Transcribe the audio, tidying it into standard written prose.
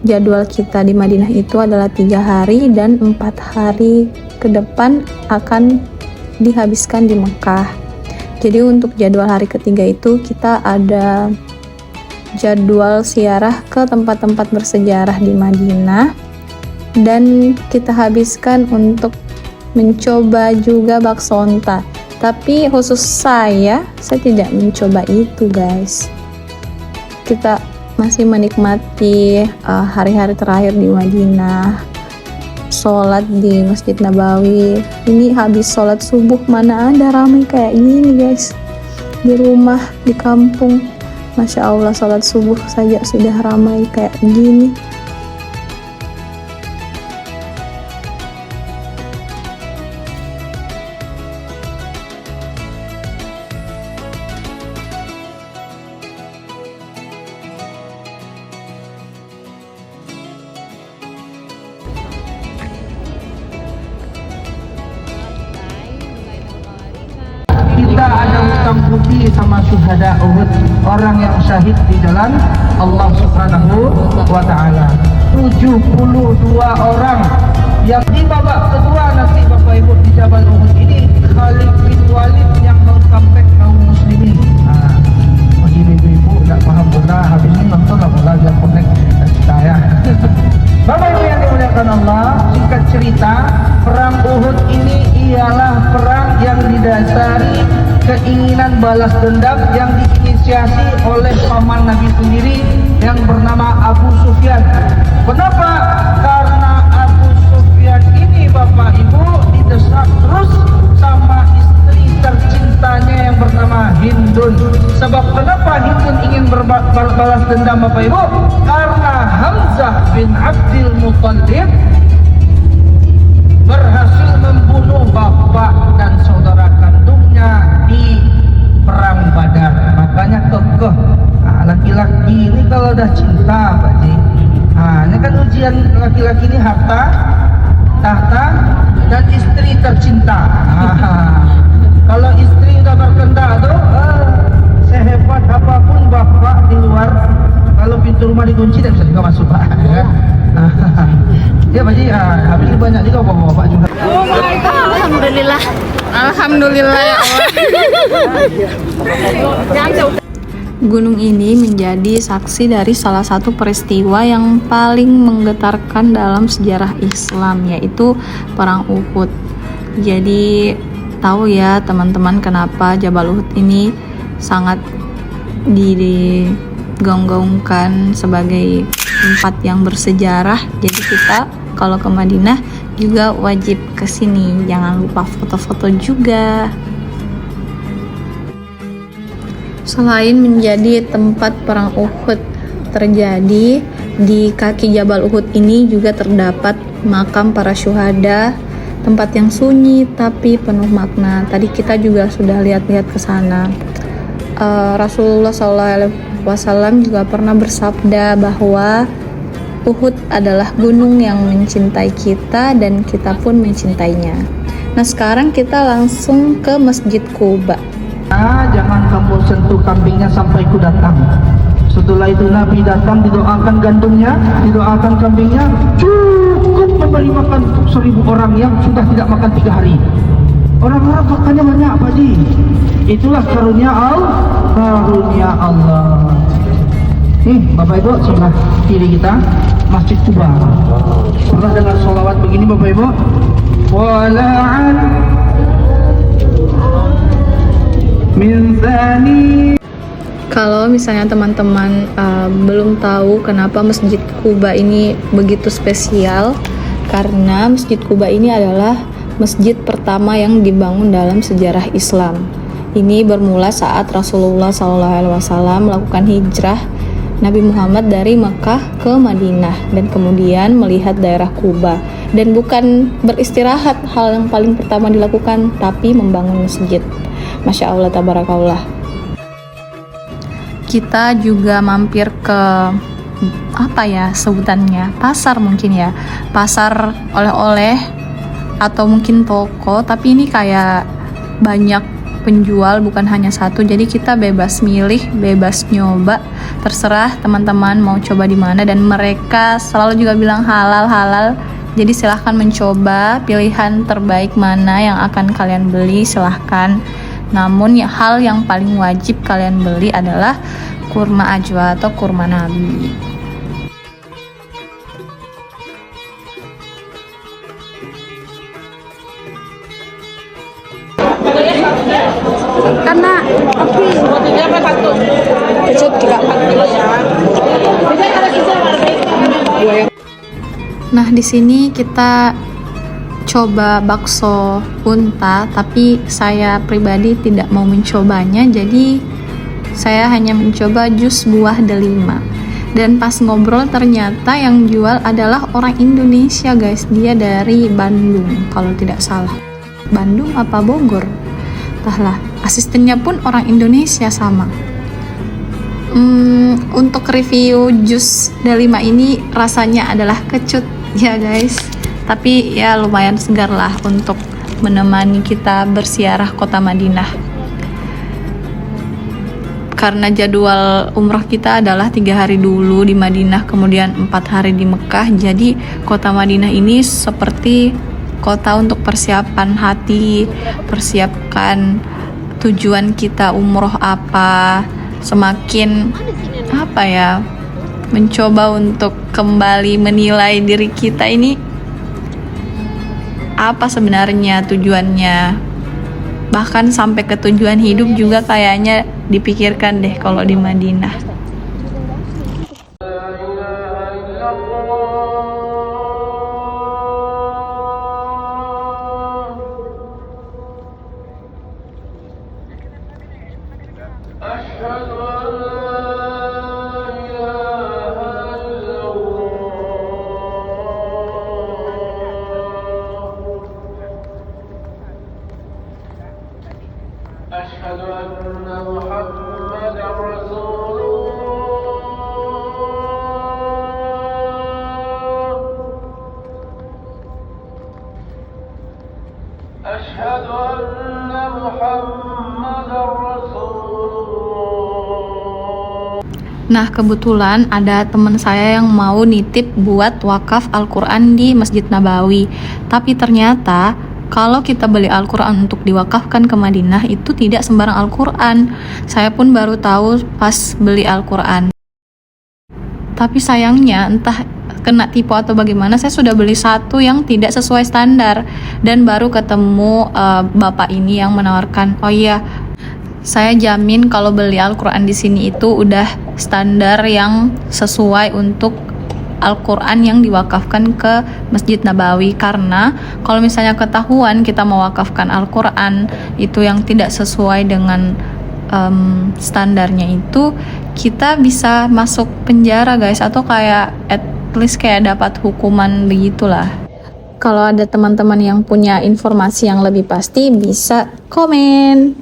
jadwal kita di Madinah itu adalah 3 hari dan 4 hari ke depan akan dihabiskan di Mekah. Jadi untuk jadwal hari ketiga itu kita ada jadwal ziarah ke tempat-tempat bersejarah di Madinah, dan kita habiskan untuk mencoba juga bakso onta. Tapi khusus saya tidak mencoba itu guys. Kita masih menikmati hari-hari terakhir di Madinah, sholat di Masjid Nabawi. Ini habis sholat subuh, mana ada ramai kayak gini guys. Di rumah, di kampung, Masya Allah, sholat subuh saja sudah ramai kayak gini. Kita ada hutang budi sama syuhada Uhud, orang yang syahid di jalan Allah Subhanahu wa Ta'ala. 72 orang yang di babak kedua nanti Bapak Ibu di Jabal Uhud ini, Khalid bin Walid yang meng-comeback kaum muslimin. Bagi ibu-ibu tidak paham bola, habis ini nontonlah bola biar connect kita ya. Bapak Ibu yang dimuliakan Allah, singkat cerita, perang Uhud ini ialah perang yang didasari keinginan balas dendam yang diinisiasi oleh paman Nabi sendiri yang bernama Abu Sufyan. Kenapa? Karena Abu Sufyan ini Bapak Ibu didesak terus sama istri tercintanya yang bernama Hindun. Sebab kenapa Hindun ingin balas dendam Bapak Ibu? Karena Hamzah bin Abdul Muttalib berhasil membunuh bapak dan saudara kandungnya di perang Badar. Makanya kekeh. Laki-laki ini kalau udah cinta Pak Ji, ini kan ujian laki-laki ini harta, tahta, dan istri tercinta. Kalau istri udah berkehendak tuh, sehebat apapun bapak di luar, kalau pintu rumah dikunci tidak bisa juga masuk Pak. Ya Pak Ji, habis ini banyak juga bapak-bapak juga. Oh my God, alhamdulillah. Alhamdulillah ya Allah. Gunung ini menjadi saksi dari salah satu peristiwa yang paling menggetarkan dalam sejarah Islam, yaitu Perang Uhud. Jadi tahu ya teman-teman kenapa Jabal Uhud ini sangat digaung-gaungkan sebagai tempat yang bersejarah. Jadi kita kalau ke Madinah juga wajib ke sini. Jangan lupa foto-foto juga. Selain menjadi tempat perang Uhud terjadi, di kaki Jabal Uhud ini juga terdapat makam para syuhada, tempat yang sunyi tapi penuh makna. Tadi kita juga sudah lihat-lihat ke sana. Rasulullah SAW juga pernah bersabda bahwa Uhud adalah gunung yang mencintai kita dan kita pun mencintainya. Nah sekarang kita langsung ke Masjid Quba. Jangan kamu sentuh kambingnya sampai ku datang. Setelah itu Nabi datang, didoakan gandumnya, didoakan kambingnya, cukup memberi makan untuk 1000 orang yang sudah tidak makan 3 hari. Orang-orang makannya banyak Pak Ji. Itulah karunia Allah. Karunia Allah. Nih Bapak Ibu, sebelah kiri kita Masjid Quba. Pernah dengar sholawat begini Bapak Ibu? Wala'an min thani. Kalau misalnya teman-teman belum tahu kenapa Masjid Quba ini begitu spesial, karena Masjid Quba ini adalah masjid pertama yang dibangun dalam sejarah Islam. Ini bermula saat Rasulullah SAW melakukan hijrah Nabi Muhammad dari Mekah ke Madinah dan kemudian melihat daerah Quba. Dan bukan beristirahat hal yang paling pertama dilakukan, tapi membangun masjid. Masya Allah, tabarakallah. Kita juga mampir ke apa ya sebutannya, pasar mungkin ya, pasar oleh-oleh atau mungkin toko, tapi ini kayak banyak penjual, bukan hanya satu. Jadi kita bebas milih, bebas nyoba, terserah teman-teman mau coba di mana, dan mereka selalu juga bilang halal. Jadi silahkan mencoba pilihan terbaik mana yang akan kalian beli, silahkan. Namun hal yang paling wajib kalian beli adalah kurma ajwa atau kurma nabi. Karena Nah, di sini kita coba bakso unta, tapi saya pribadi tidak mau mencobanya, jadi saya hanya mencoba jus buah delima. Dan pas ngobrol ternyata yang jual adalah orang Indonesia, guys. Dia dari Bandung kalau tidak salah. Bandung apa Bogor? Entahlah. Asistennya pun orang Indonesia sama. Untuk review jus delima ini rasanya adalah kecut ya guys, tapi ya lumayan segar lah untuk menemani kita bersiarah kota Madinah. Karena jadwal umrah kita adalah 3 hari dulu di Madinah, kemudian 4 hari di Mekah, jadi kota Madinah ini seperti kota untuk persiapan hati, persiapkan tujuan kita umroh apa, semakin mencoba untuk kembali menilai diri kita ini apa sebenarnya tujuannya. Bahkan sampai ke tujuan hidup juga kayaknya dipikirkan deh kalau di Madinah. أشهد أن محمدا رسول الله أشهد أن محمدا رسول الله. Nah, kebetulan ada teman saya yang mau nitip buat wakaf Al-Quran di Masjid Nabawi. Tapi ternyata kalau kita beli Al-Quran untuk diwakafkan ke Madinah itu tidak sembarang Al-Quran. Saya pun baru tahu pas beli Al-Quran. Tapi sayangnya entah kena tipu atau bagaimana, saya sudah beli satu yang tidak sesuai standar. Dan baru ketemu bapak ini yang menawarkan, oh iya, saya jamin kalau beli Al-Quran di sini itu udah standar yang sesuai untuk Al-Quran yang diwakafkan ke Masjid Nabawi. Karena kalau misalnya ketahuan kita mewakafkan Al-Quran itu yang tidak sesuai dengan standarnya, itu kita bisa masuk penjara guys, atau kayak at least kayak dapat hukuman begitulah. Kalau ada teman-teman yang punya informasi yang lebih pasti bisa komen.